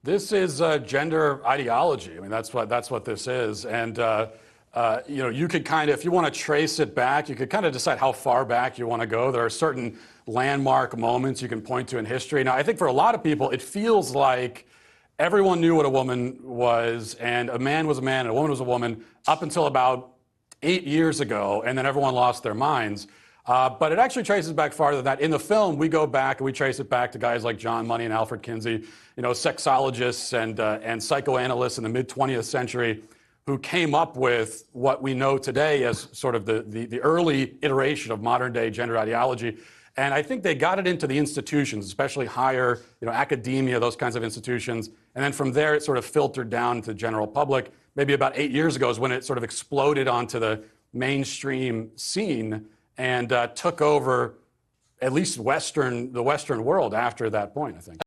This is gender ideology. I mean, that's what this is. And you know, you could kind of, if you want to trace it back, you could kind of decide how far back you want to go. There are certain landmark moments you can point to in history. Now, I think for a lot of people, it feels like everyone knew what a woman was, and a man was a man, and a woman was a woman, up until about 8 years ago, and then everyone lost their minds. But it actually traces back farther than that. In the film, we go back and we trace it back to guys like John Money and Alfred Kinsey, you know, sexologists and psychoanalysts in the mid-20th century who came up with what we know today as sort of the early iteration of modern-day gender ideology. And I think they got it into the institutions, especially higher, you know, academia, those kinds of institutions. And then from there, it sort of filtered down to the general public. Maybe about 8 years ago is when it sort of exploded onto the mainstream scene and took over at least the Western world after that point, I think.